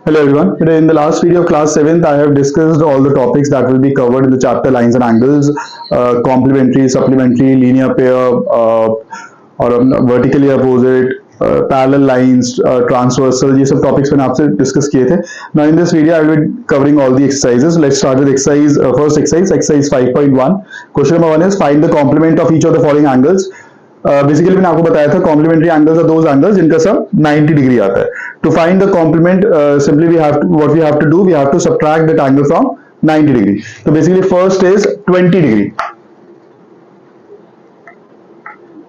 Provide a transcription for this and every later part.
Hello everyone. Today in the last video of class 7th, I have discussed all the topics that will be covered in the chapter lines and angles, complementary, supplementary, linear pair, or vertically opposite, parallel lines, transversal, ये सब topics मैंने आपसे discuss किए थे. Now in this video, I will be covering all the exercises. Let's start with exercise, first exercise 5.1. Question number 1 is find the complement of each of the following angles. Basically मैंने आपको बताया था complementary angles are those angles जिनका sum 90 degree आता है. To find the complement simply we have to what we have to do we have to subtract that angle from 90 degree. तो basically first is 20 degree.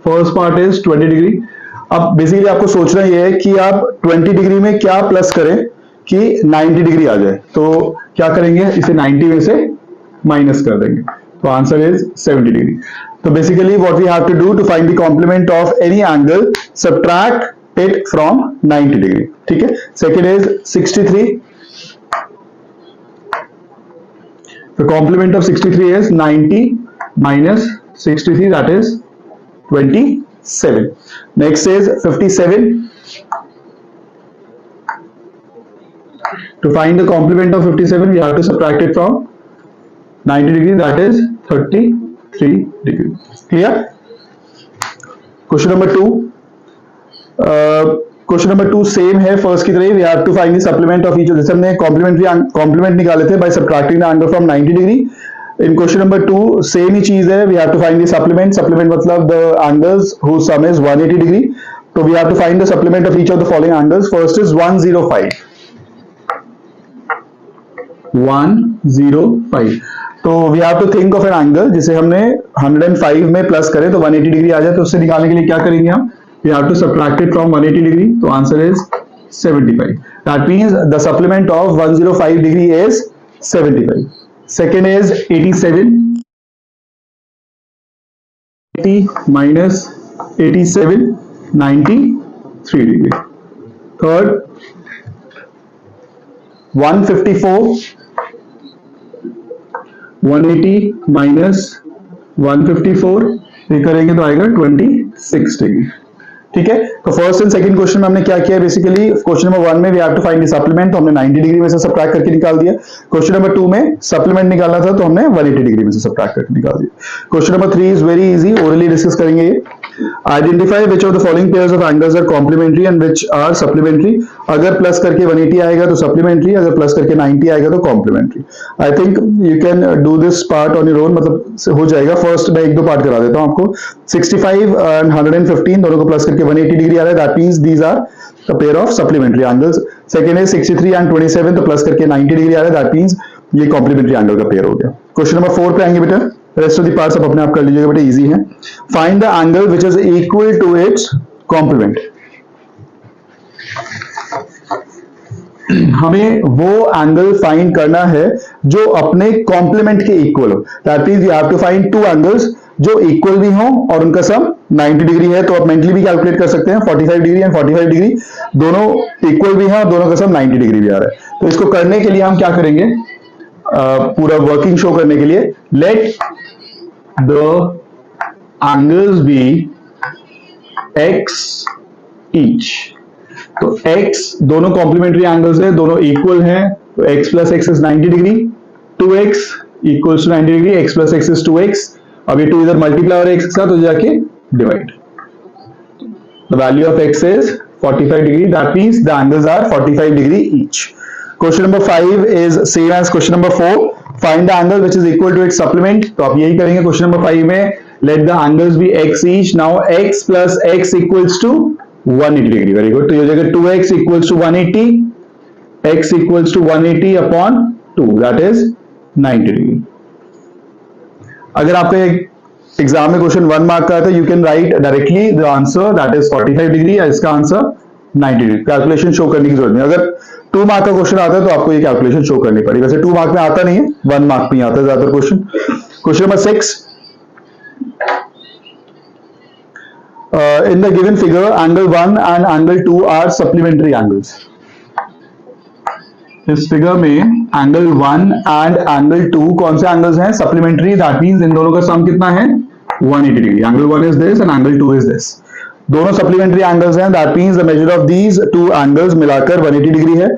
First part is 20 degree. अब basically आपको सोचना यह है कि आप 20 डिग्री में क्या प्लस करें कि 90 डिग्री आ जाए. तो क्या करेंगे, इसे 90 में से माइनस कर देंगे. तो answer is 70 degree. So basically what we have to do to find the complement of any angle, subtract it from 90 degree. ठीक है. Second is 63. The complement of 63 is 90 minus 63, that is 27. Next is 57. To find the complement of 57, we have to subtract it from 90 degree, that is 33 degree. Clear? Question number 2. Question number 2 same है first की तरह. We have to find the supplement of each. जैसे हमने complement निकाले थे by subtracting the angle from 90 degree. In question number 2 same ही चीज है. We have to find the supplement. Supplement मतलब the angles whose sum is 180 degree. So we have to find the supplement of each of the following angles. First is 105. 105. तो we have to think of an angle जिसे हमने 105 में plus करें तो 180 degree आ जाए. तो उससे निकालने के लिए क्या करेंगे हम, we have to subtract it from 180 degree. तो answer is 75. That means the supplement of 105 degree is 75. Second is 87. 80 minus 87, 93 degree. Third 154. 180 minus 154 ये करेंगे तो आएगा 26 डिग्री. ठीक है. तो फर्स्ट एंड सेकंड क्वेश्चन में हमने क्या किया, बेसिकली क्वेश्चन नंबर 1 में we have to find the supplement, तो हमने 90 डिग्री में से सबट्रैक्ट करके निकाल दिया. क्वेश्चन नंबर 2 में सप्लीमेंट निकालना था तो हमने 180 डिग्री में से सबट्रैक्ट करके निकाल दिया. Question number 3 is very easy, orally discuss करेंगे ये. Identify which of the following pairs of angles are complementary and which are supplementary. अगर प्लस करके 180 आएगा तो सप्लीमेंट्री, अगर प्लस करके 90 आएगा तो complementary. I think you can do this part on your own, मतलब हो जाएगा. फर्स्ट मैं एक दो पार्ट करा देता हूं आपको. 65 एंड 115 दोनों को प्लस करके 180 डिग्री आ रहा है. That means these are the pair of supplementary angles. Second है 63 एंड 27 तो प्लस करके 90 डिग्री आ रहा है. दैट मींस ये कॉम्प्लीमेंट्री एंगल का पेयर हो गया. क्वेश्चन नंबर 4 पे आएंगे बेटा. रेस्ट ऑफ द पार्ट्स आप अपने आप कर लीजिएगा बेटा, इजी है. Find the angle which is equal to its complement. हमें वो एंगल फाइंड करना है जो अपने कॉम्प्लीमेंट के इक्वल हो. That means you have to find two angles जो इक्वल भी हो और उनका सम 90 डिग्री है. तो आप मेंटली भी कैलकुलेट कर सकते हैं. 45 डिग्री एंड 45 डिग्री दोनों इक्वल भी है और दोनों का सम 90 डिग्री भी आ रहा है. तो इसको करने के लिए हम क्या करेंगे, पूरा वर्किंग शो करने के लिए, let the angles be x each. तो x दोनों कॉम्प्लीमेंट्री एंगल्स है, दोनों इक्वल हैं. तो x plus x is 90 degree. 2x equals to 90 degree. x plus x is 2x. अब ये 2 इधर मल्टीप्लाई हो रहा है x के साथ, तो जाके divide. The value of x is 45 degree. That means the angles are 45 degree each. Question number 5 is same as question number 4. Find the angle which is equal to its supplement. तो आप यही करेंगे question number 5 में. Let the angles be x each. Now x plus x equals to 180 degree. Very good. तो ये हो जाएगा 2x equals to 180. x equals to 180 upon 2, that is 90 degree. अगर आपके एग्जाम में क्वेश्चन 1 मार्क का है तो you can write directly the answer, that is 45 degree. इसका आंसर 90 डिग्री. कैलकुलेशन शो करने की जरूरत नहीं. अगर 2 मार्क का क्वेश्चन आता है तो आपको ये कैलकुलेशन शो करनी पड़ेगी. वैसे 2 मार्क में आता नहीं है, 1 मार्क में आता है ज्यादातर question. Question number 6. In the given figure, angle 1 and angle 2 are supplementary angles. इस फिगर में एंगल 1 एंड एंगल 2 कौन से एंगल्स हैं, सप्लीमेंट्री. दैट मींस इन दोनों का सम कितना है, 180 degree. Angle 1 is this and angle 2 is this. दोनों सप्लीमेंट्री एंगल्स हैं, that means the measure of these two angles मिलाकर 180 डिग्री है।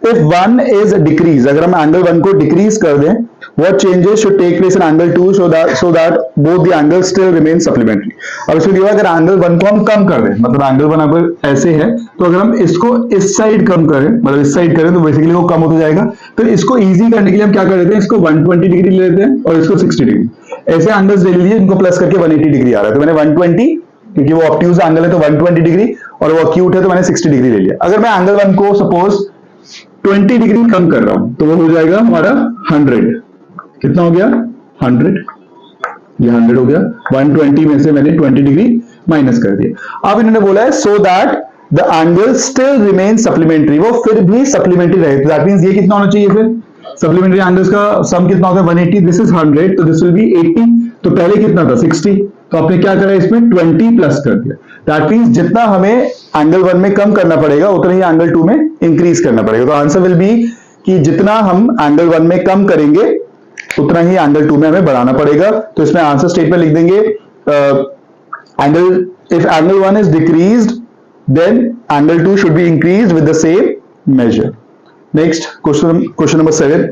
इफ वन इज डिक्रीज, अगर हम एंगल वन को डिक्रीज कर दें, what changes should take place in angle 2 so that both the angles still remain supplementary। अब इसमें क्या, अगर एंगल वन को हम कम कर दें, मतलब एंगल वन अगर ऐसे है तो अगर हम इसको इस साइड कम करें, मतलब इस साइड करें, तो बेसिकली वो कम होता जाएगा। तो इसको इजी करने के लिए हम क्या कर लेते हैं, इसको 120 डिग्री ले लेते हैं और इसको 60 डिग्री, ऐसे एंगल्स ले लीजिए इनको प्लस करके 180 डिग्री आ रहा है। तो मैंने 120, क्योंकि वो ऑब्ट्यूज एंगल है तो 120 डिग्री, और वो अक्यूट है तो मैंने 60 डिग्री ले लिया। अगर मैं एंगल वन को सपोज 20 डिग्री कम कर रहा हूं तो वो हो जाएगा हमारा 100। कितना हो गया, 100, ये 100 हो गया। 120 में से मैंने 20 डिग्री माइनस कर दिया। अब इन्होंने बोला है so that the angle still remain supplementary, वो फिर भी सप्लीमेंट्री रहे। दैट मींस ये कितना होना चाहिए, फिर सप्लीमेंट्री एंगल्स का सम कितना होता है, 180, दिस इज 100, तो दिस विल बी 80। तो पहले कितना था, 60, तो आपने क्या करा, इसमें 20 प्लस कर दिया। दैट मींस जितना हमें एंगल वन में कम करना पड़ेगा उतना ही एंगल टू में इंक्रीज करना पड़ेगा। तो आंसर विल बी कि जितना हम एंगल वन में कम करेंगे उतना ही एंगल टू में हमें बढ़ाना पड़ेगा। तो इसमें आंसर स्टेटमेंट लिख देंगे, angle if angle one is decreased then angle two should be increased with the same measure. Next question number 7,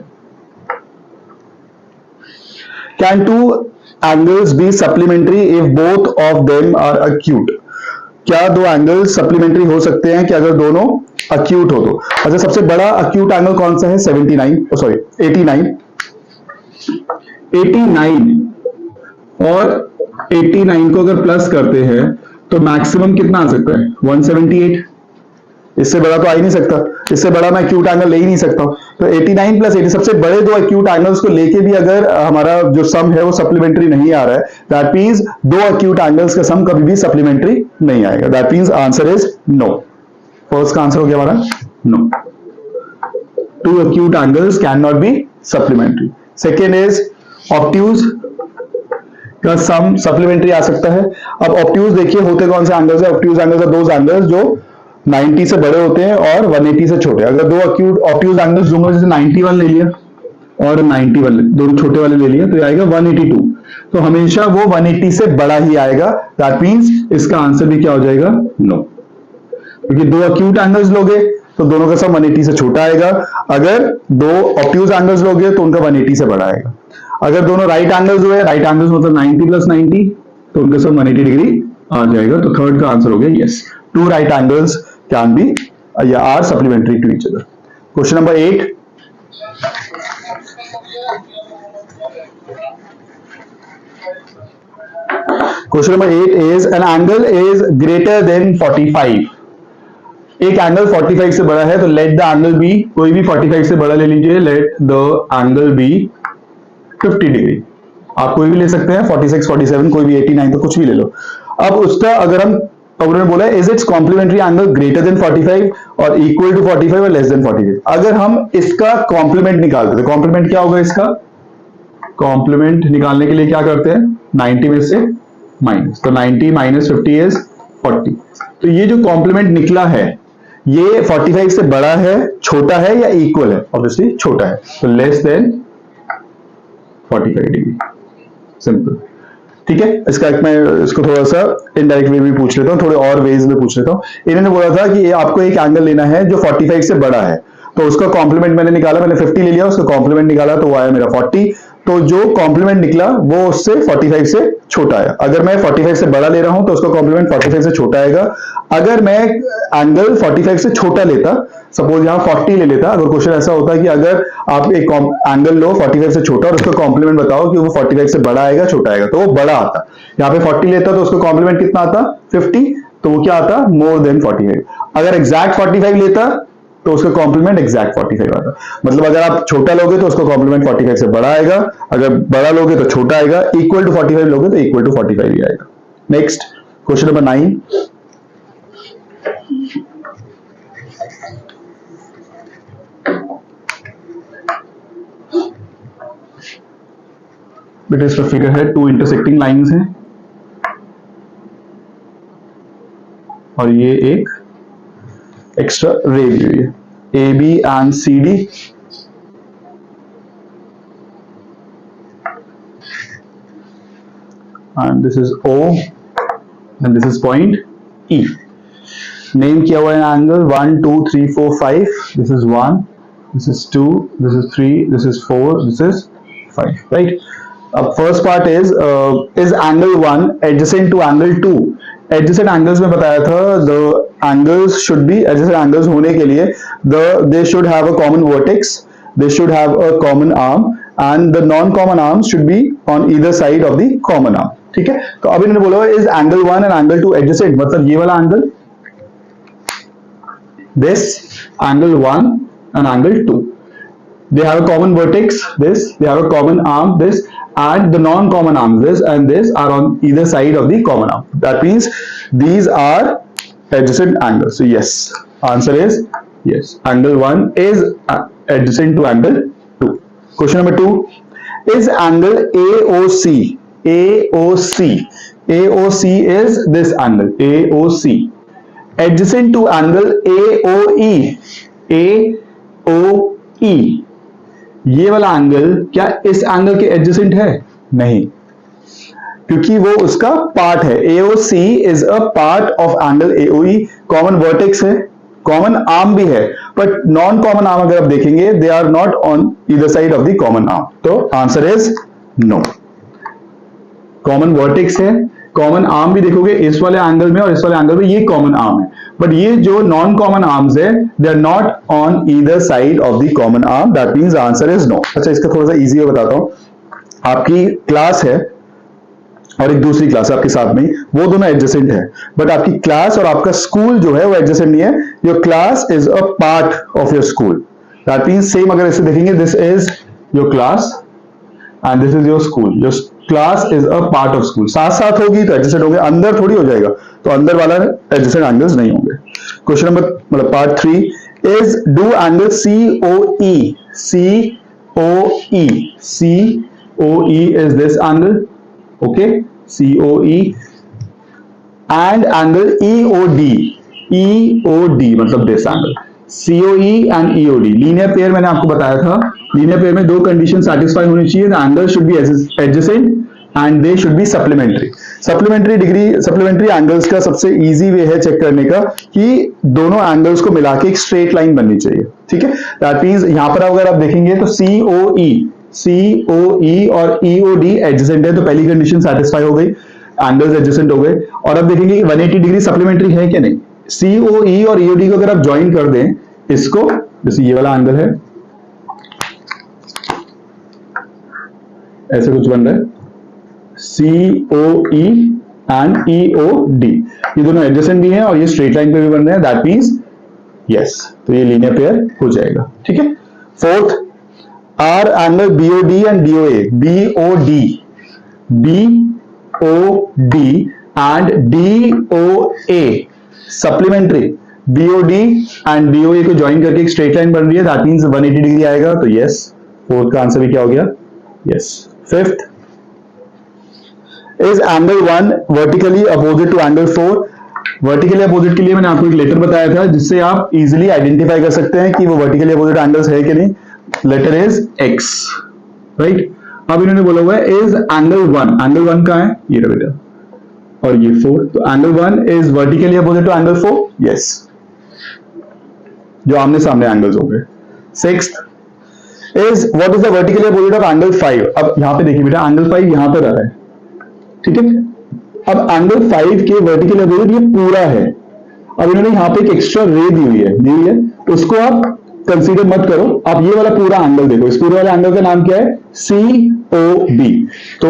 can two angles be supplementary if both of them are acute. क्या दो angles supplementary हो सकते हैं कि अगर दोनों acute हो तो। अच्छा, सबसे बड़ा अक्यूट एंगल कौन सा है, 89 और 89 को अगर प्लस करते हैं तो मैक्सिमम कितना आ सकता है, 178। इससे बड़ा तो आ ही नहीं सकता, इससे बड़ा मैं अक्यूट एंगल ले ही नहीं सकता। तो 89 प्लस 80, सबसे बड़े दो अक्यूट एंगल्स को लेके भी अगर हमारा जो सम है वो सप्लीमेंट्री नहीं आ रहा है, दैट मींस दो अक्यूट एंगल्स का सम कभी भी सप्लीमेंट्री नहीं आएगा। That means answer is no. First का आंसर हो गया हमारा no, two acute angles can not be supplementary. Second is obtuse का सम सप्लीमेंट्री आ सकता है। अब ऑब्ट्यूज देखिए होते कौन से एंगल्स है, obtuse angles are those angles जो 90 से बड़े होते हैं और 180 से छोटे। अगर दो अक्यूट ऑब्ट्यूज एंगल्स लूंगा, जैसे 91 ले लिया और 91 दोनों छोटे वाले ले लिया, तो आएगा 182। तो हमेशा वो 180 से बड़ा ही आएगा। दैट मींस इसका आंसर भी क्या हो जाएगा, नो, क्योंकि दो अक्यूट एंगल्स लोगे तो दोनों का सम 180 से छोटा आएगा। अगर दो ऑब्ट्यूज एंगल्स लोगे तो उनका 180 से बड़ा आएगा। अगर दोनों राइट एंगल्स हुए, राइट एंगल्स मतलब 90 प्लस 90, तो उनका सम 180 डिग्री आ जाएगा। तो थर्ड का आंसर हो गया yes, two right angles can be या are supplementary to each other. Question number 8, question number 8 is an angle is greater than 45। एक एंगल 45 से बड़ा है तो लेट द एंगल बी, कोई भी 45 से बड़ा ले लीजिए, let the angle be 50 degree. आप कोई भी ले सकते हैं, 46, 47, कोई भी 89, तो कुछ भी ले लो। अब उसका अगर हम, उन्होंने बोला is its complementary angle greater than 45 और इक्वल टू 45 और लेस देन 45। अगर हम इसका कॉम्प्लीमेंट निकालते, तो कॉम्प्लीमेंट क्या होगा इसका, कॉम्प्लीमेंट निकालने के लिए क्या करते हैं, 90 में से माइनस, तो 90 माइनस 50 इज 40। तो ये जो कॉम्प्लीमेंट निकला है ये 45 से बड़ा है, छोटा है या इक्वल है, ऑब्वियसली छोटा है, तो लेस देन 45 डिग्री, सिंपल। ठीक है, इसका एक मैं इसको थोड़ा सा इनडायरेक्ट वे में पूछ लेता हूँ, थोड़े और वेज में पूछ लेता हूँ। इन्होंने बोला था कि आपको एक एंगल लेना है जो 45 से बड़ा है, तो उसका कॉम्प्लीमेंट मैंने निकाला, मैंने 50 ले लिया, उसका कॉम्प्लीमेंट निकाला तो वो आया मेरा 40। तो जो कॉम्प्लीमेंट निकला वो उससे 45 से छोटा है। अगर मैं 45 से बड़ा ले रहा हूं तो उसका कॉम्प्लीमेंट 45 से छोटा आएगा। अगर मैं एंगल 45 से छोटा लेता, सपोज यहां 40 ले लेता, अगर क्वेश्चन ऐसा होता है कि अगर आप एक एंगल लो 45 से छोटा और उसका कॉम्प्लीमेंट बताओ कि वो 45 से बड़ा आएगा छोटा आएगा, तो वो बड़ा आता। यहाँ पे 40 लेता तो उसका कॉम्प्लीमेंट कितना आता, 50, तो वो क्या आता, मोर देन 45। अगर एग्जैक्ट 45 लेता तो उसका कॉम्प्लीमेंट एग्जैक्ट 45 आता। मतलब अगर आप छोटा लोगे तो उसका कॉम्प्लीमेंट 45 से बड़ा आएगा, अगर बड़ा लोगे तो छोटा आएगा, इक्वल टू 45 लोगे तो इक्वल टू 45 ही आएगा। नेक्स्ट क्वेश्चन नंबर 9, बेटा इसका फिगर है, टू इंटरसेक्टिंग लाइंस हैं और ये एक एक्स्ट्रा रे दी हुई है, A B and C D, and this is O and this is point E. Name किया हुआ है angle 1 2 3 4 5. This is 1, this is 2, this is 3, this is 4, this is 5. Right. अब first part is angle 1 adjacent to angle 2. Adjacent angles में बताया था the angles should be adjacent angles होने के लिए they should have a common vertex, they should have a common arm and the non common arms should be on either side of the common arm. ठीक है. तो अभी इन्होंने बोला is angle 1 and angle 2 adjacent, मतलब ये वाला angle, this angle 1 and angle 2, they have a common vertex, this, they have a common arm, this, and the non-common arms, this and this, are on either side of the common arm. That means these are adjacent angles. So yes, answer is yes, angle 1 is adjacent to angle 2. Question number 2, is angle AOC, AOC, AOC is this angle, AOC, adjacent to angle AOE, AOE. ये वाला angle क्या इस angle के adjacent है? नहीं, क्योंकि वो उसका पार्ट है. AOC is a part of angle AOE. Common vertex है, कॉमन आर्म भी है, बट नॉन कॉमन आर्म अगर आप देखेंगे they are not on either side of the common arm. तो answer is no. Common vertex है, common arm भी देखोगे इस वाले एंगल में और इस वाले एंगल में ये कॉमन आर्म है, बट ये जो नॉन कॉमन आर्म्स है they are not on either side of the common arm. That means answer is no. अच्छा, इसका थोड़ा सा इजी बताता हूं. आपकी क्लास है और एक दूसरी क्लास आपके साथ में, वो दोनों एडजेसेंट है, बट आपकी क्लास और आपका स्कूल जो है वो एडजेसेंट नहीं है. Your class is a part of your school. That means same अगर इसे देखेंगे, this is your class and this is your school. Your class is a part of school. साथ साथ होगी तो एडजेसेंट होंगे, अंदर थोड़ी हो जाएगा, तो अंदर वाला एडजेसेंट एंगल्स नहीं होंगे. क्वेश्चन नंबर मतलब part 3 is do angle COE, COE, COE is this angle, okay, COE, and angle EOD, EOD मतलब this angle. COE and EOD linear pair मैंने आपको बताया था. लीनियर पेयर में दो कंडीशन सेटिस्फाई होनी चाहिए. The angle should be adjacent and they should be supplementary. Supplementary degree, supplementary angles का सबसे इजी वे है चेक करने का कि दोनों एंगल्स को मिला के एक स्ट्रेट लाइन बननी चाहिए. ठीक है. दैट मींस यहां पर अगर आप देखेंगे तो COE, COE और EOD एडजेसेंट है, तो पहली कंडीशन सेटिस्फाई हो गई, एंगल्स एडजेसेंट हो गए. और अब देखेंगे कि 180 डिग्री सप्लीमेंट्री है कि नहीं. COE और EOD को अगर आप ज्वाइन कर दें, इसको जैसे ये वाला एंगल है, ऐसे कुछ बन रहा है, COE एंड EOD, ये दोनों एडजेसेंट भी हैं और ये स्ट्रेट लाइन पे भी बन रहे हैं. दैट मींस यस, तो ये लीनियर पेयर हो जाएगा. ठीक है. Fourth, R angle BOD and DOA, BOD, BOD and DOA supplementary. BOD and DOA को ज्वाइन करके एक स्ट्रेट लाइन बन रही है. दैट मींस 180 डिग्री आएगा. तो यस, फोर्थ का आंसर भी क्या हो गया? Yes. Fifth, is angle 1 vertically opposite to angle 4. Vertically opposite के लिए मैंने आपको एक लेटर बताया था जिससे आप इजीली आइडेंटिफाई कर सकते हैं कि वो वर्टिकली अपोजिट एंगल्स है कि नहीं. Letter is X, right. अब इन्होंने बोला हुआ है इज एंगल 1, एंगल 1 कहां है? ये रहा बेटा, और ये 4. तो angle 1 is vertically opposite to angle 4. Yes, जो आमने सामने एंगल्स होंगे. Sixth is what is the vertically opposite of angle 5. अब यहां पे देखिए बेटा, एंगल 5 यहां पर आ रहा है. ठीक है. अब एंगल 5 के वर्टिकल अपोजिट ये पूरा है. अब इन्होंने यहां पे एक एक्स्ट्रा रे दी हुई है, उसको आप कंसीडर मत करो. आप ये वाला पूरा एंगल देखो, इस पूरे वाले एंगल का नाम क्या है? COB. तो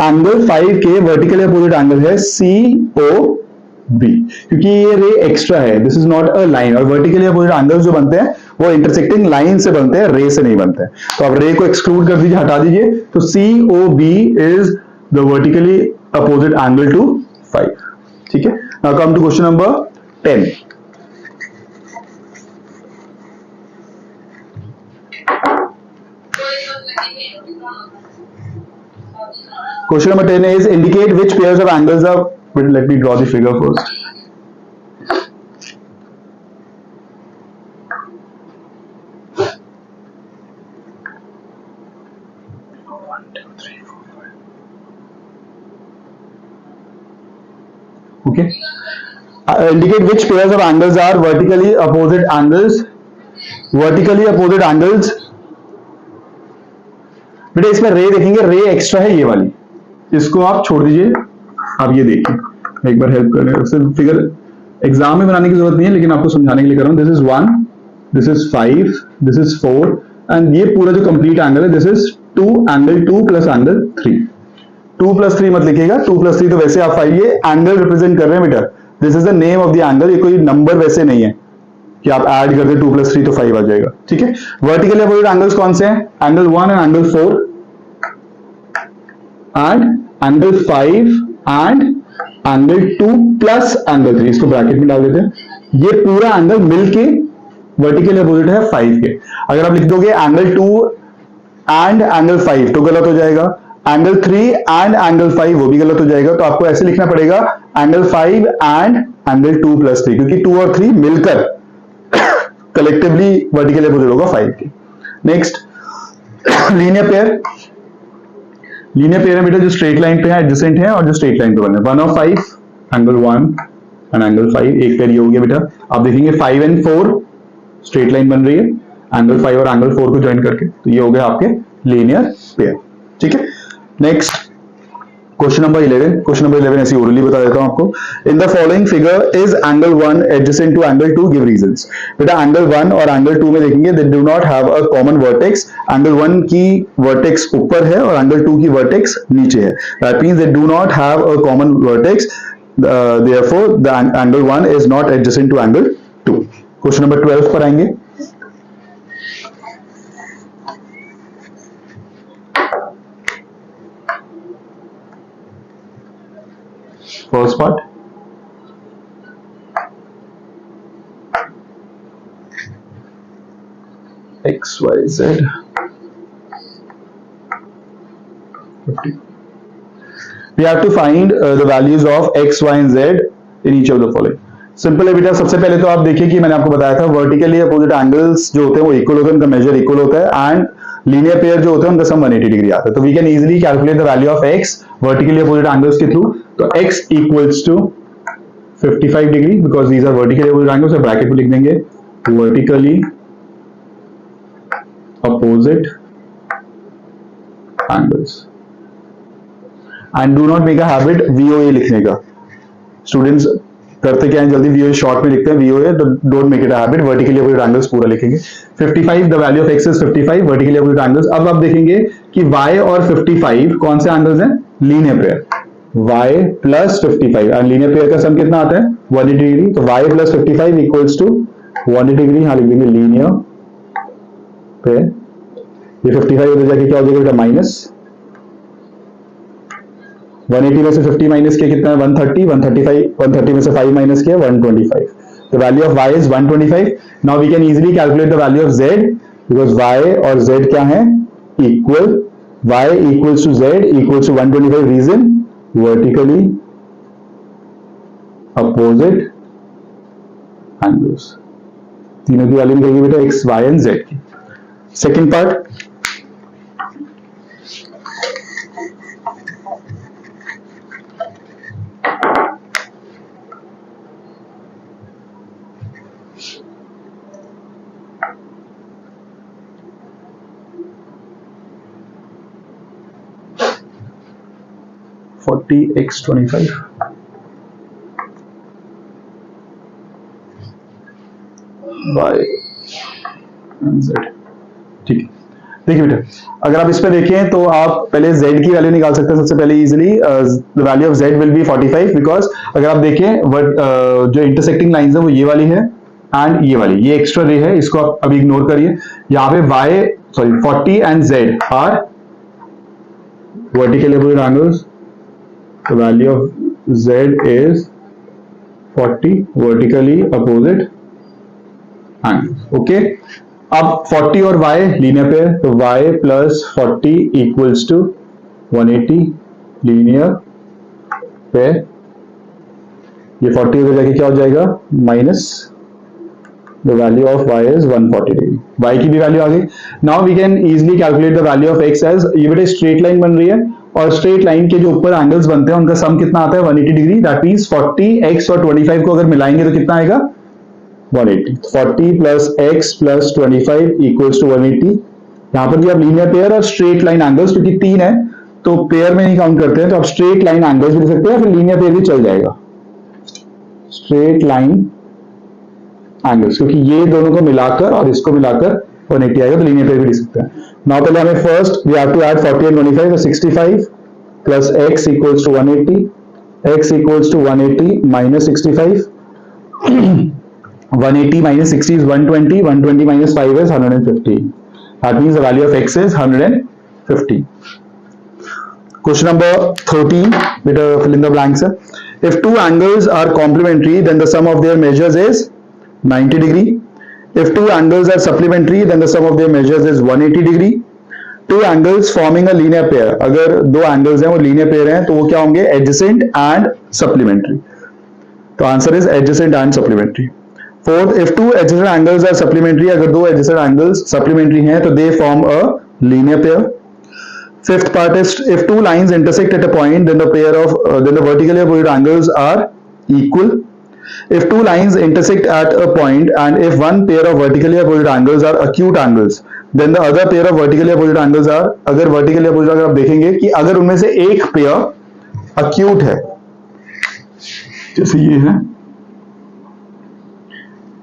एंगल 5 के वर्टिकल अपोजिट एंगल है COB, क्योंकि ये रे एक्स्ट्रा है. This is not a line. और वर्टिकली अपोजिट एंगल्स जो बनते हैं वो इंटरसेक्टिंग लाइन से बनते हैं, रे से नहीं बनते हैं. तो आप रे को एक्सक्लूड कर दीजिए, हटा दीजिए. तो COB is the vertically opposite angle to 5. ठीक है. Now come to question number 10. Question number 10 is indicate which pairs of angles are. Wait, let me draw the figure first. Okay. indicate which pairs of angles are vertically opposite angles. बेटा इसमें रे देखेंगे, रे extra है ये वाली, इसको आप छोड़ दीजिए, आप ये देखिए एक बार हेल्प कर रहे हैं, फिगर एग्जाम में बनाने की जरूरत नहीं है लेकिन आपको समझाने के लिए कर रहा हूं. This is 1, this is 5, this is 4 and ये पूरा जो कंप्लीट एंगल है this is 2 angle 2 plus angle 3. 2 plus 3 मत लिखिएगा, 2 प्लस 3 तो वैसे आप 5, ये एंगल रिप्रेजेंट कर रहे हैं बेटा. This is the name of the angle, ये कोई नंबर वैसे नहीं है कि आप ऐड कर दे 2 प्लस 3 तो 5 आ जाएगा. ठीक है. वर्टिकली अपोजिट एंगल्स कौन से हैं? Angle 1 and angle 4 and angle 5 and angle 2 plus angle 3. इसको ब्रैकेट में डाल देते हैं. ये पूरा एंगल मिलके वर्टिकली अपोजिट है 5 के. अगर आप लिख दोगे एंगल 2 एंड एंगल 5 तो गलत हो जाएगा, एंगल 3 एंड एंगल 5 वो भी गलत हो जाएगा. तो आपको ऐसे लिखना पड़ेगा एंगल 5 एंड एंगल 2 प्लस 3, क्योंकि 2 और 3 मिलकर कलेक्टिवली वर्टिकली अपोजिट होगा 5 के. Next linear pair. Linear pair में बेटा जो स्ट्रेट लाइन पे है एडजेसेंट है और जो स्ट्रेट लाइन पे बने 1 और 5 एंगल 1 एंड एंगल 5, एक पेयर ये हो गया बेटा. आप देखेंगे 5 एंड 4 स्ट्रेट लाइन बन रही है एंगल 5 और एंगल 4 को ज्वाइन करके, तो ये हो गया आपके लीनियर पेयर. ठीक है. Next question number 11. Question number 11 ऐसी ओरली बता देता हूं आपको. In the following figure is angle 1 adjacent to angle 2, give reasons. बेटा एंगल 1 और एंगल 2 में देखेंगे they do not have a common vertex. Angle 1 की वर्टेक्स ऊपर है और एंगल 2 की वर्टेक्स नीचे है. That means they do not have a common vertex, therefore the angle 1 is not adjacent to angle 2. Question number 12 पर आएंगे. First part X Y Z 50. We have to find the values of x, y and z in each of the following. Simple है बेटा. सबसे पहले तो आप देखिए कि मैंने आपको बताया था वर्टिकली अपोजिट एंगल्स जो होते हैं वो इक्वल होते हैं, उनका मेजर इक्वल होता है एंड लीनियर पेयर जो होते हैं उनका सम 180 डिग्री आता है. तो we can easily calculate the value of x vertically opposite angles के थ्रू. तो x equals to 55 degree because these are vertically opposite angles. और ब्रैकेट में लिख देंगे vertically opposite angles and do not make a habit VOA लिखने का. Students करते क्या है जल्दी VOA शॉर्ट में लिखते हैं VOA, तो don't make it a habit. Vertically opposite angles पूरा लिखेंगे. 55 the value of x is 55 vertically opposite angles. अब आप देखेंगे कि y और 55 कौन से एंगल्स हैं? Linear pair. y plus 55 and linear pair का सम कितना आता है? 180 डिग्री. तो y plus 55 equals to 180 degree. यहां लिख देंगे लीनियर पेयर. ये 55 उधर जाके क्या हो जाएगा बेटा? माइनस 180 में से 50 माइनस किया कितना है? 130. 130 में से 5 माइनस किया 125. The value of y is 125. Now we can easily calculate the value of z because y और z क्या है? Equal. y equals to z equals to 125. Reason? Vertically opposite angles. तीनों की वैल्यू निकलेगी बेटा x, y and z की. Second part x 25 y and z. ठीक है. देखिए बेटा अगर आप इस पे देखें तो आप पहले z की वैल्यू निकाल सकते हैं सबसे पहले easily. The value of z will be 45 because अगर आप देखें जो इंटरसेक्टिंग लाइंस है वो ये वाली है एंड ये वाली, ये एक्स्ट्रा रे है, इसको आप अभी इग्नोर करिए. यहाँ पे 40 and z are vertical opposite angles. The value of z is 40 vertically opposite angles. Okay. अब 40 और y लीनियर पेयर, तो y plus 40 equals to 180 linear pair. ये 40 उधर जाके क्या हो जाएगा? Minus the value of y is 140 degree. y की भी वैल्यू आ गई. Now we can easily calculate the value of x as ये बेटा स्ट्रेट लाइन बन रही है और स्ट्रेट लाइन के जो ऊपर एंगल्स बनते हैं उनका सम कितना आता है 180 डिग्री, दैट मींस 40x और 25 को अगर मिलाएंगे तो कितना आएगा 180। 40 plus x plus 25 equals to 180। यहां पर भी आप लीनियर पेयर और स्ट्रेट लाइन एंगल्स, क्योंकि 3 है तो पेयर में नहीं काउंट करते हैं, तो आप स्ट्रेट लाइन एंगल्स भी लिख सकते हैं, फिर लीनियर पेयर भी चल जाएगा। स्ट्रेट लाइन एंगल्स, क्योंकि ये दोनों को मिलाकर और इसको मिलाकर 180 आएगा, तो लीनियर पेयर भी लिख सकते हैं। नाउ पहले हमें first we have to add 40 and 25, तो 65 plus x equals to 180, x equals to 180 minus 65, 180 minus 60 is 120, 120 minus 5 is 115. That means the value of x is 115. Question number 13, bit of fill in the blanks. If two angles are complementary, then the sum of their measures is 90 degree. If two angles are supplementary, then the sum of their measures is 180 degree. Two angles forming a linear pair. अगर दो angles हैं वो linear pair हैं तो वो क्या होंगे? Adjacent and supplementary. तो answer is adjacent and supplementary. Fourth, if two adjacent angles are supplementary, अगर दो adjacent angles supplementary हैं तो they form a linear pair. Fifth part is if two lines intersect at a point, then the vertically opposite angles are equal. If two lines intersect at a point and if one pair of vertically opposite angles are acute angles, then the other pair of vertically opposite angles are, अगर vertically opposite अगर आप देखेंगे कि अगर उनमें से एक pair acute है, जैसे ये है,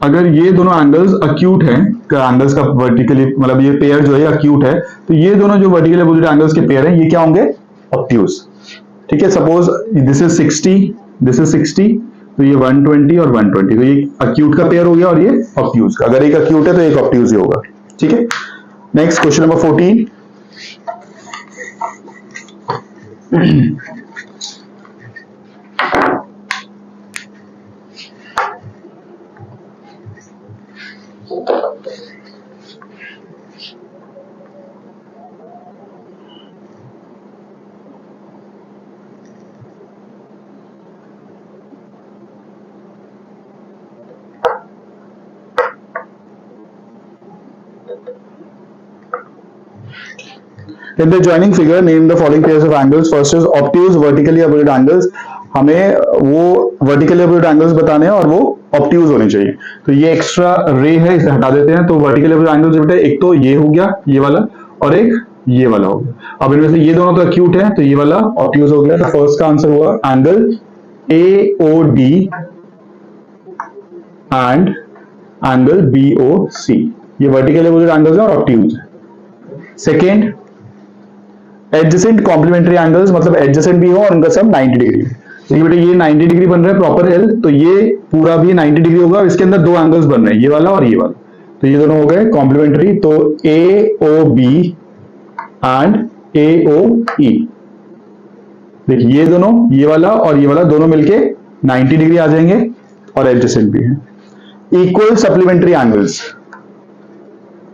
अगर ये दोनों एंगल्स अक्यूट हैं, एंगल्स का वर्टिकली मतलब ये पेयर जो है अक्यूट है, तो ये दोनों जो वर्टिकली अपोजिट एंगल्स के पेयर हैं ये क्या होंगे? ऑब्ट्यूज। ठीक है, suppose this is 60, this is 60, तो ये 120 और 120, तो ये अक्यूट का पेयर हो गया और ये ऑब्ट्यूज का। अगर एक अक्यूट है तो एक ऑब्ट्यूज ही होगा। ठीक है, next question number 14। In the joining figure, name the following pairs of angles. First is obtuse vertically opposite angles. हमें वो vertically opposite angles बताने हैं और वो obtuse होने चाहिए। तो ये एक्स्ट्रा रे है, इसे हटा देते हैं। तो vertically opposite angles बेटा एक तो ये हो गया, ये वाला, और एक ये वाला हो गया। अब इनमें से ये दोनों तो acute है, तो ये वाला obtuse हो गया। तो फर्स्ट का आंसर हुआ angle AOD and angle BOC। ये vertically opposite angles है और obtuse है। सेकेंड, एडजेसेंट कॉम्प्लीमेंट्री एंगल्स, मतलब एडजेसेंट भी हो और उनका सब 90 डिग्री। देखिए बेटा ये 90 डिग्री बन रहा है प्रॉपर एल, तो ये पूरा भी 90 डिग्री होगा। इसके अंदर दो एंगल्स बन रहे हैं, ये वाला और ये वाला, तो ये दोनों हो गए कॉम्प्लीमेंट्री। तो AOB एंड AOE, देखिए ये दोनों, ये वाला और ये वाला दोनों मिलके 90 डिग्री आ जाएंगे और एडजेसेंट भी है। इक्वल सप्लीमेंट्री एंगल्स,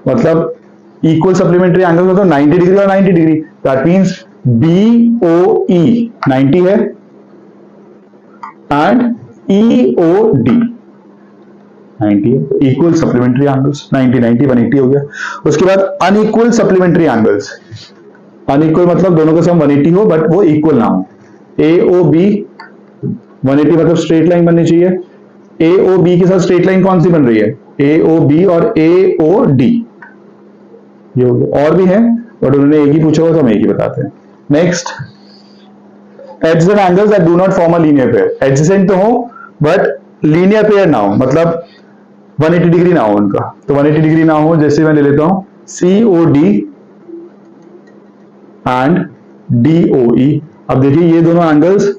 मतलब इक्वल सप्लीमेंट्री एंगल मतलब 90 डिग्री और 90 डिग्री, दैट मींस BOE 90 है एंड EOD 90 है। इक्वल सप्लीमेंट्री एंगल्स 90 90 180 हो गया। उसके बाद अनइक्वल सप्लीमेंट्री एंगल्स, अनइक्वल मतलब दोनों का सम 180 हो बट वो इक्वल ना हो। AOB 180 मतलब स्ट्रेट लाइन बननी चाहिए। AOB के साथ स्ट्रेट लाइन कौन सी बन रही है? AOB और AOD, ये हो गया। और भी है बट उन्होंने एक ही पूछा हुआ तो हम एक ही बताते हैं। Next, adjacent angles that do not form a linear pair. Adjacent तो हो बट लीनियर पेयर ना हो, मतलब 180 डिग्री ना हो उनका। तो 180 डिग्री ना हो, जैसे मैं ले लेता हूं COD एंड DOE। अब देखिए ये दोनों एंगल्स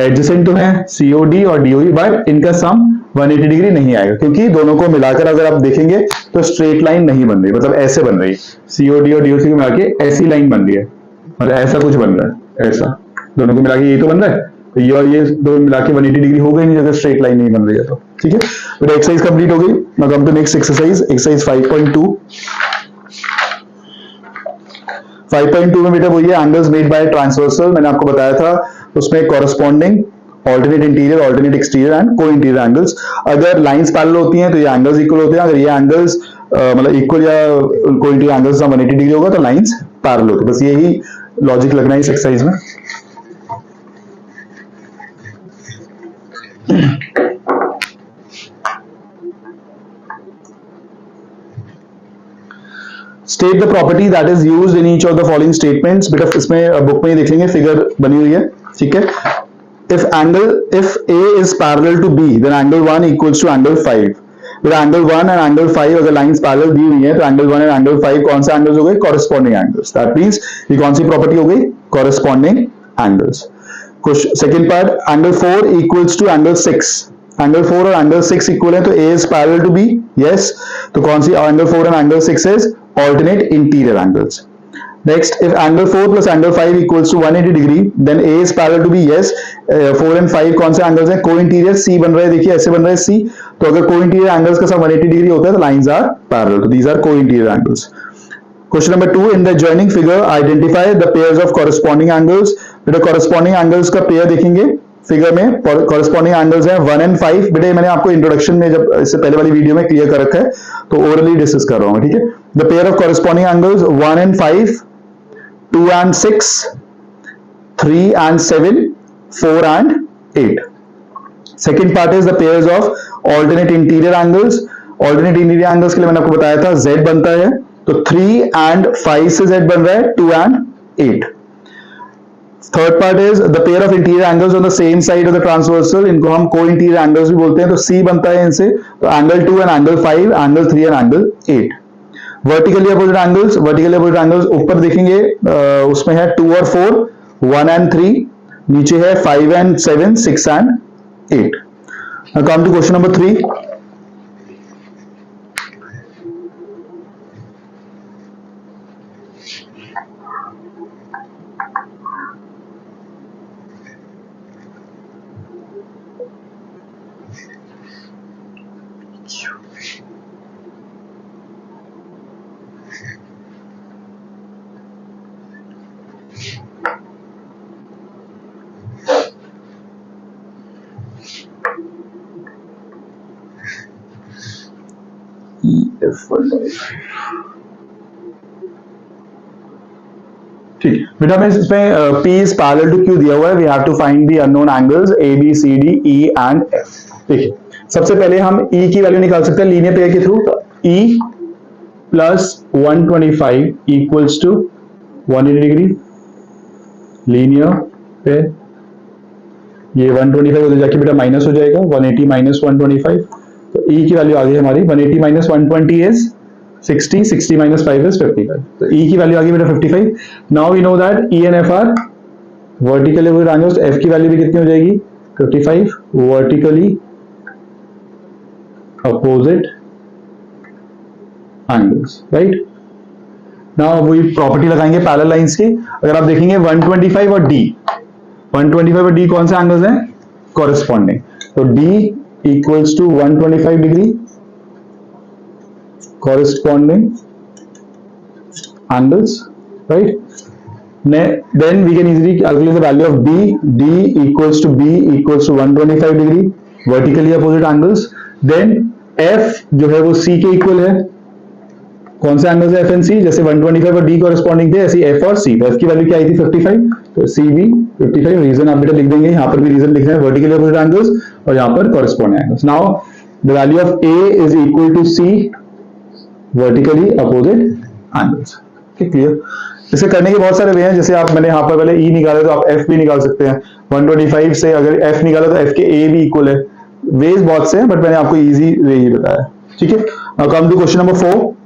एडजेसेंट तो हैं COD और DOE, बट इनका सम 180 डिग्री नहीं आएगा, क्योंकि दोनों को मिलाकर अगर आप देखेंगे तो स्ट्रेट लाइन नहीं बन रही, मतलब ऐसे बन रही है। COD और DOC को मिला के ऐसी लाइन बन रही है, मतलब ऐसा कुछ बन रहा है, ऐसा दोनों को मिला के ये तो बन रहा है, तो ये और ये दोनों मिला के 180 डिग्री हो गई नहीं अगर स्ट्रेट लाइन नहीं बन रही है तो। ठीक है, तो एक्सरसाइज कंप्लीट हो गई। Now come to next exercise, exercise 5.2। 5.2 में बेटा वही है एंगल्स मेड बाय ट्रांसवर्सल। मैंने आपको बताया था उसमें corresponding alternate interior, alternate exterior and को इंटीरियर एंगल्स। अगर लाइंस पैरेलल होती हैं तो ये एंगल्स इक्वल होते हैं। अगर ये एंगल्स मतलब इक्वल या को इंटीरियर एंगल्स 180 डिग्री होगा तो लाइंस पैरेलल होती है। बस यही लॉजिक लगना है इस एक्सरसाइज में। State the property that is used in each of the following statements. बेटा इसमें बुक में ही देख लेंगे, फिगर बनी हुई है, ठीक है। if A is parallel to B then angle 1 equals to angle 5। फिर angle 1 and angle 5 अगर लाइंस पैरेलल दी हुई है तो angle 1 and angle 5 कौन से एंगल्स हो गए? Corresponding angles. दैट मींस ये कौन सी प्रॉपर्टी हो गई? Corresponding angles. Second part, angle 4 equals to angle 6। Angle 4 और एंगल 6 इक्वल है तो A is parallel to B, yes। तो कौन सी angle 4 and angle 6 is alternate interior angles। Next, if angle 4 plus angle 5 equals to 180 degree, then A is parallel to B, yes। 4 and 5 कौन से angles हैं? को-इंटीरियर C बन रहा है, देखिए ऐसे बन रहा है C। तो अगर को-इंटीरियर एंगल्स का सम 180 डिग्री होता है तो लाइंस आर पैरेलल, तो these are co-interior angles. Question number 2, in the adjoining figure identify the pairs of corresponding angles। बेटा corresponding angles का पेयर देखेंगे फिगर में, corresponding angles है 1 and 5। बेटा मैंने आपको इंट्रोडक्शन में जब इससे पहले वाली वीडियो में क्लियर कर रखा है, तो ओरली डिस्कस कर रहा हूं, ठीक है। The pair of corresponding angles 1 and 5, 2 and 6, 3 and 7, 4 and 8। Second part is the pairs of alternate interior angles। alternate interior angles के लिए मैंने आपको बताया था Z बनता है, तो 3 and 5 से Z बन रहा है 2 and 8। Third part is the pair of interior angles on the same side of the transversal। इनको हम co-interior angles भी बोलते हैं, तो C बनता है इनसे, तो angle 2 and angle 5, angle 3 and angle 8। Vertically opposite angles, vertically opposite angles ऊपर देखेंगे उसमें है 2 और 4, 1 and 3, नीचे है 5 and 7, 6 and 8। Now come to question number 3। ठीक, बेटा मैं इसमें P is parallel to Q दिया हुआ है, we have to find the unknown angles A, B, C, D, E and F। देखिए सबसे पहले हम E की वैल्यू निकाल सकते हैं लीनियर पेयर के थ्रू। तो E plus 125 equals to 180 degree linear pair. ये 125 उधर जाके बेटा माइनस हो जाएगा, 180 माइनस 125, तो E की वैल्यू आ गई हमारी 180 माइनस 120 इज 60, 60 minus 5 is 55। तो E की वैल्यू आ गई बेटा 55। Now we know that E and F are vertically opposite angles, तो F की वैल्यू भी कितनी हो जाएगी? 55 vertically opposite angles, right. Now वही प्रॉपर्टी लगाएंगे पैरेलल लाइंस की। अगर आप देखेंगे 125 और D, 125 और D कौन से एंगल्स हैं? कॉरेस्पॉन्डिंग। तो D equals to 125 degree corresponding angles, right? Then we can easily calculate the value of D। D equals to B equals to 125 degree vertically opposite angles। Then F जो है वो C के equal है। कौन से angles है F and C? जैसे 125 और D corresponding थे, ऐसे F और C। तो F की वैल्यू क्या आई थी? 55, तो C भी 55। रीजन आप बेटा लिख देंगे, यहाँ पर भी रीजन लिख रहे हैं, वर्टिकली अपोजिट एंगल्स और यहाँ पर corresponding angles। Now the value of A is equal to C vertically opposite angles. Clear? इसे करने के बहुत सारे वे हैं, जैसे आप मैंने यहाँ पर पहले E निकाले तो आप F भी निकाल सकते हैं। 125 से अगर F निकाला तो F के A भी इक्वल है। वेज बहुत से हैं, बट मैंने आपको इजी वे ही बताया, ठीक है। Now come to question number 4।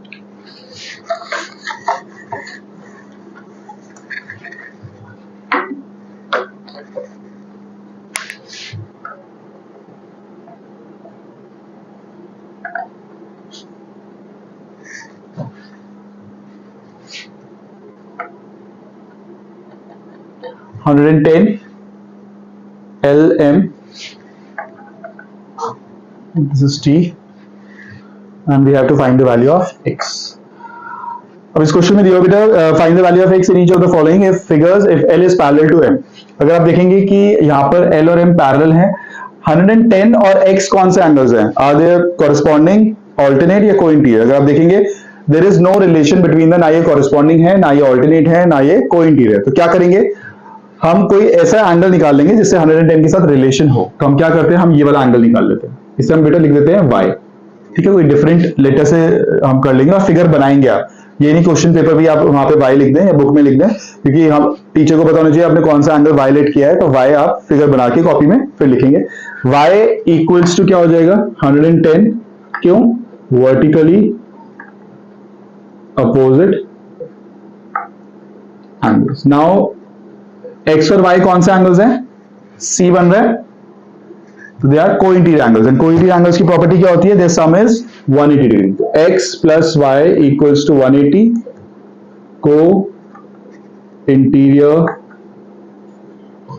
LM, this is T and we have to find the value of X। अब इस क्वेश्चन में दिया बेटा find the value of X in each of the following if figures if L is parallel to M। अगर आप देखेंगे कि यहाँ पर L और M पैरेलल हैं, 110 और X कौन से एंगल्स हैं? आर देयर कॉरेस्पॉन्डिंग, ऑल्टरनेट या को-इंटीरियर? अगर आप देखेंगे there is no relation between the, ना ये कॉरेस्पॉन्डिंग है, ना ये ऑल्टरनेट है, ना ये को-इंटीरियर। तो क्या करेंगे, हम कोई ऐसा एंगल निकाल लेंगे जिससे 110 के साथ रिलेशन हो। तो हम क्या करते हैं, हम ये वाला एंगल निकाल लेते हैं, इसे हम बेटा लिख देते हैं y। ठीक है, कोई डिफरेंट लेटर से हम कर लेंगे और फिगर बनाएंगे। आप ये नहीं क्वेश्चन पेपर भी आप वहां पे y लिख दें या बुक में लिख दें, क्योंकि हम टीचर को पता होना चाहिए आपने कौन सा एंगल वायलेट किया है। तो y आप फिगर बना के कॉपी में फिर लिखेंगे। y इक्वल्स टू क्या हो जाएगा 110, क्यों, vertically opposite angles. Now x और y कौन से एंगल्स हैं, c बन रहा है, तो they are co-interior angles, and co-interior angles की प्रॉपर्टी क्या होती है, देयर सम इज 180 डिग्री। तो x plus y equals to 180 को इंटीरियर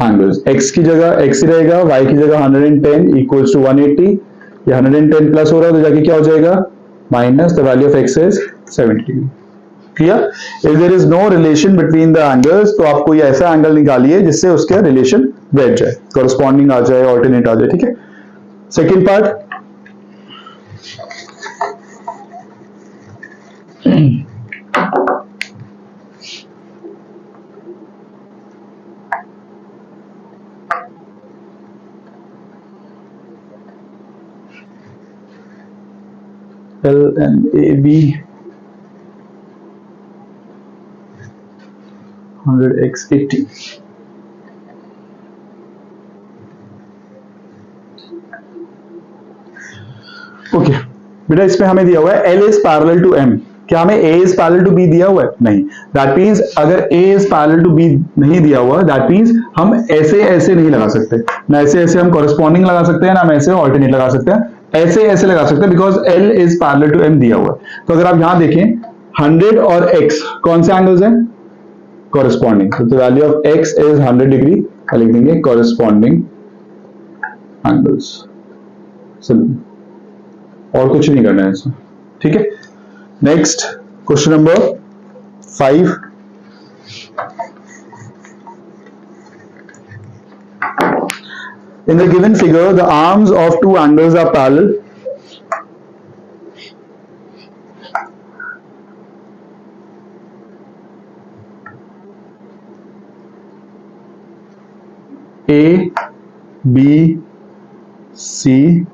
एंगल्स। x की जगह x ही रहेगा, y की जगह 110 इक्वल्स टू 180, ये 110 प्लस हो रहा है तो जाके क्या हो जाएगा minus, the value of x is 70 degree. Clear, if there is no relation between the angles, तो आप कोई ऐसा एंगल निकालिए जिससे उसके रिलेशन बैठ जाए, कॉरेस्पॉन्डिंग आ जाए, ऑल्टरनेट आ जाए। ठीक है, second part, L and AB 100x80। Okay बेटा, इसमें हमें दिया हुआ है L is parallel to M। क्या हमें A is parallel to B दिया हुआ है, नहीं। दैट मींस अगर A is parallel to B नहीं दिया हुआ, दैट मींस हम ऐसे ऐसे नहीं लगा सकते, ना ऐसे ऐसे हम कॉरेस्पॉन्डिंग लगा सकते हैं, ना हम ऐसे ऑल्टरनेट लगा सकते हैं, ऐसे ऐसे लगा सकते हैं, because L is parallel to M दिया हुआ है। तो अगर आप यहां देखें 100 और X कौन से एंगल्स हैं, कॉरेस्पॉन्डिंग। तो the value of X is 100 degree, लिख देंगे कॉरेस्पॉन्डिंग एंगल्स, और कुछ नहीं करना है इसमें। ठीक है, next question number 5। In the given figure, the arms of two angles are parallel. A, B, C,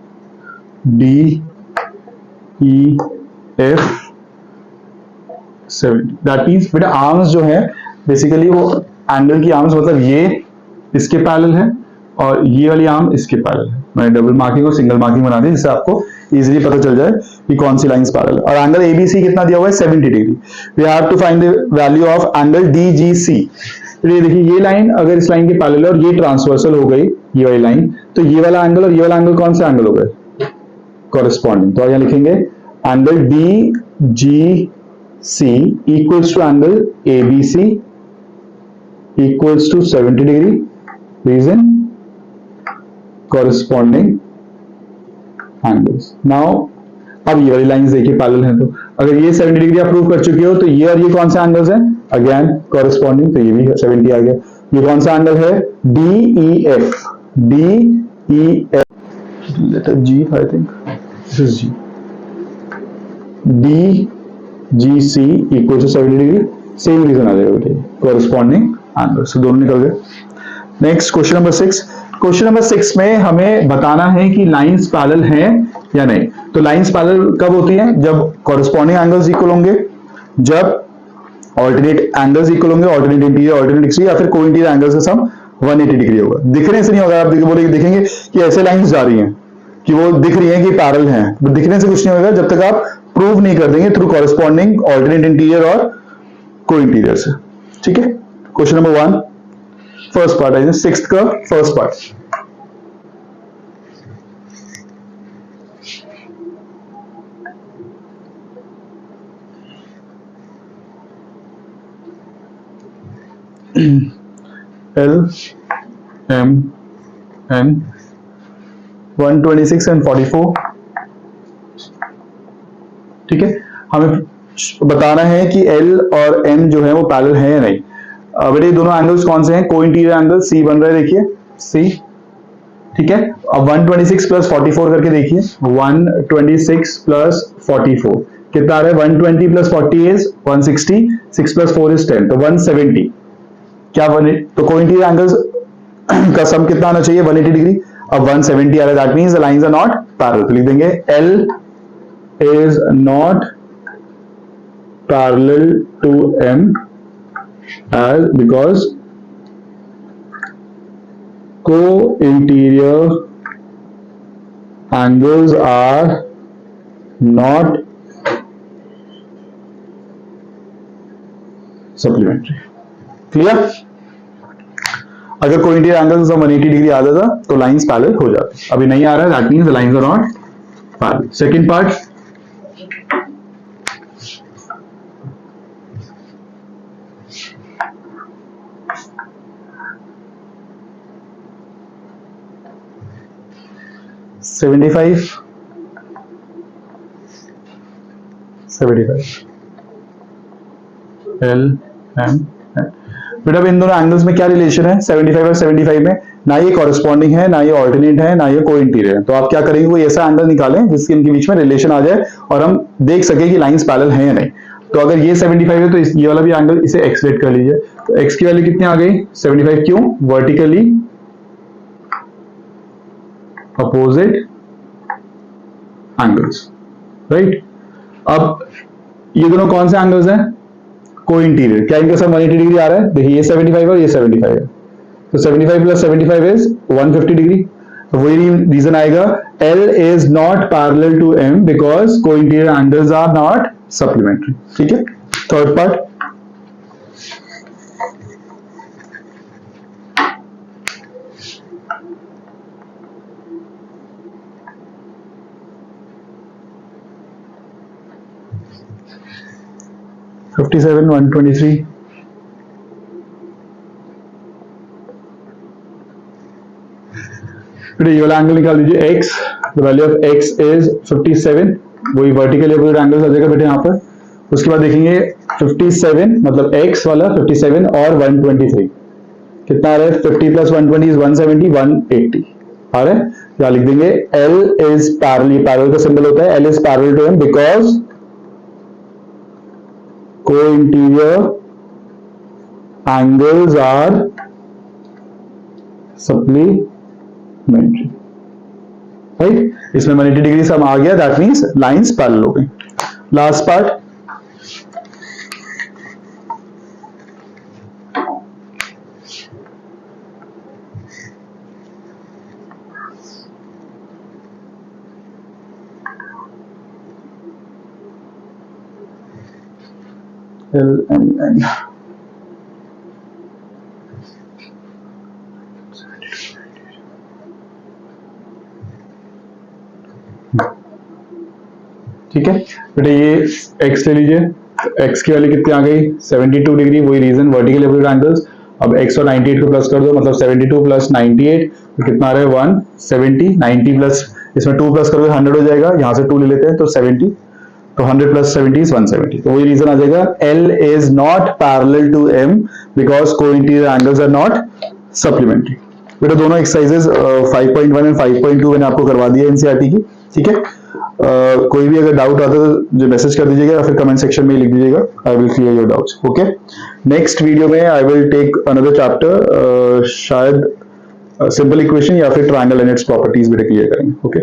D, E, F 70। That means बेटा आर्म्स जो है बेसिकली वो एंगल की आर्म्स, मतलब ये इसके पैरेलल है और ये वाली आर्म इसके पैरेलल है। मैंने डबल मार्किंग और सिंगल मार्किंग बना दी जिससे आपको इजीली पता चल जाए कि कौन सी लाइंस पैरेलल है। और एंगल ABC कितना दिया हुआ है 70 degree. We have to find the value of angle DGC। तो ये देखिए, ये लाइन अगर इस लाइन के पैरेलल है और ये ट्रांसवर्सल हो गई ये वाली लाइन, तो ये वाला एंगल और ये वाला एंगल कौन सा एंगल हो गए, कॉरेस्पॉन्डिंग। तो यहाँ लिखेंगे angle DGC equals to angle ABC equals to 70 degree, reason corresponding angles. Now अब ये वाली लाइंस देखिए पैरेलल हैं, तो अगर ये 70 डिग्री आप प्रूव कर चुके हो, तो ये और ये कौन सा एंगल्स हैं, अगेन कॉरेस्पॉन्डिंग, तो ये भी 70 आ गया। ये कौन सा एंगल है, DEF, DEF, letter G I think, this is G, DGC equal to 70 degree, same reason आ जाएगा बेटे, कॉरेस्पॉन्डिंग एंगल्स, दोनों निकल गए। Next question number 6। Question number 6 में हमें बताना है कि लाइंस पैरेलल हैं या नहीं। तो लाइंस पैरेलल कब होती हैं, जब कॉरेस्पॉन्डिंग एंगल्स इक्वल होंगे, जब ऑल्टरनेट एंगल्स इक्वल होंगे, ऑल्टरनेट इंटीरियर, ऑल्टरनेट एक्सटीरियर, या फिर को इंटीरियर एंगल्स का सम 180 डिग्री होगा। दिखने से नहीं होगा, आप बोलेंगे देखेंगे कि ऐसे लाइंस जा रही हैं कि वो दिख रही हैं कि पैरेलल हैं, तो दिखने से कुछ नहीं होगा जब तक आप प्रूव नहीं कर देंगे थ्रू कॉरेस्पॉन्डिंग, ऑल्टरनेट इंटीरियर और को इंटीरियर से। ठीक है, क्वेश्चन नंबर 1 फर्स्ट पार्ट है, 6th का first part. L, M, N 126 and 44। ठीक है, हमें बताना है कि L और M जो है वो पैरेलल है या नहीं। बेटे दोनों एंगल्स कौन से हैं, को इंटीरियर एंगल C बन रहा है, देखिए C। ठीक है, अब 126 प्लस 44 करके देखिए, 126 प्लस 44 कितना आ रहा है 120 प्लस 40 इज 160, 6 प्लस 4 इज 10, तो 170 क्या तो कोइंटीरियर एंगल्स का सम कितना आना चाहिए 180 डिग्री। अब 170 आ रहा है, that means the lines are not parallel, तो लिख देंगे L is not parallel to M as because co-interior angles are not supplementary। Clear? अगर कोइंटीरियर एंगल्स 180 डिग्री आ जाता तो लाइंस पैरेलल हो जाती, अभी नहीं आ रहा है, that means the lines are not parallel. Second part, $75 L M। बेटा इन दोनों एंगल्स में क्या रिलेशन है 75 और 75 में? ना ये कॉरेस्पॉन्डिंग है, ना ये ऑल्टरनेट है, ना ये को-इंटीरियर है। तो आप क्या करेंगे, कोई ऐसा एंगल निकालें जिसके इनके बीच में रिलेशन आ जाए और हम देख सके कि लाइंस पैरेलल हैं या नहीं। तो अगर ये 75 है तो ये वाला भी एंगल, इसे एक्स लेट कर लीजिए। तो एक्स की वैल्यू कितनी आ गई 75, क्यों? Vertically opposite angles, right. अब ये दोनों कौन से एंगल्स हैं? को-इंटीरियर। क्या इनका सम 180 डिग्री आ रहा है? देखिए ये 75 और ये 75 है, तो 75 प्लस 75 इज 150 डिग्री। तो वही रीजन आएगा L is not parallel to M because co-interior angles are not supplementary. ठीक है। Third part, $57 $123। ये वाला एंगल निकाल लीजिए x, the value of x is 57, वही वर्टिकल अपोजिट एंगल्स आ जाएगा बेटे यहाँ पर। उसके बाद देखेंगे 57 मतलब x वाला 57 और 123 कितना आ रहा है? 50 प्लस 120 इज 170, 180 आ रहा है। क्या लिख देंगे? L इज पैरेलल, पैरेलल का सिंबल होता है, L is parallel to M because co-interior angles are supplementary, right. इसमें 180 डिग्री सम आ गया, दैट मींस लाइंस पैरेलल हो गई। Last part, L M N। ठीक है बेटा, ये x ले लीजिए, x की वैल्यू कितनी आ गई 72 डिग्री, वही रीजन वर्टिकल अपोजिट एंगल्स। अब x और 98 को प्लस कर दो, मतलब 72 प्लस 98 तो कितना आ रहा है 170, 90 प्लस इसमें 2 प्लस करोगे 100 हो जाएगा, यहाँ से 2 ले लेते हैं तो 70, तो 100 प्लस 70 इज 170। तो वही रीजन आ जाएगा L is not parallel to M because co-interior angles are not supplementary. बेटा दोनों एक्सरसाइजेस 5.1 एंड 5.2 मैंने आपको करवा दिया एनसीईआरटी की। ठीक है, कोई भी अगर डाउट आता है तो जो मैसेज कर दीजिएगा या फिर कमेंट सेक्शन में लिख दीजिएगा, I will clear your doubts. Okay, next video में I will take another chapter, शायद सिंपल इक्वेशन या फिर ट्रायंगल एंड इट्स प्रॉपर्टीज बेटा क्लियर करेंगे। ओके,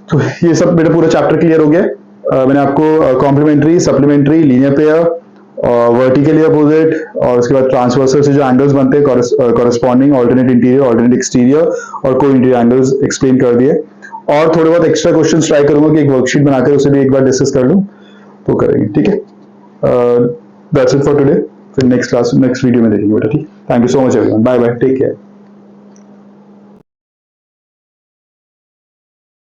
तो ये सब बेटा पूरा चैप्टर क्लियर हो गया। मैंने आपको complementary, supplementary, linear pair, vertically opposite और उसके बाद ट्रांसवर्सल से जो एंगल्स बनते हैं, corresponding, alternate interior, alternate exterior और को-इंटीरियर एंगल्स एक्सप्लेन कर दिए। और थोड़े बहुत एक्स्ट्रा क्वेश्चंस ट्राई करूंगा कि एक वर्कशीट बनाकर उसे भी एक बार डिस्कस कर लूं, तो करेंगे। ठीक है, दैट्स इट फॉर टुडे। फिर नेक्स्ट क्लास, नेक्स्ट वीडियो में देखेंगे बेटा। ठीक, thank you so much everyone, bye bye, take care.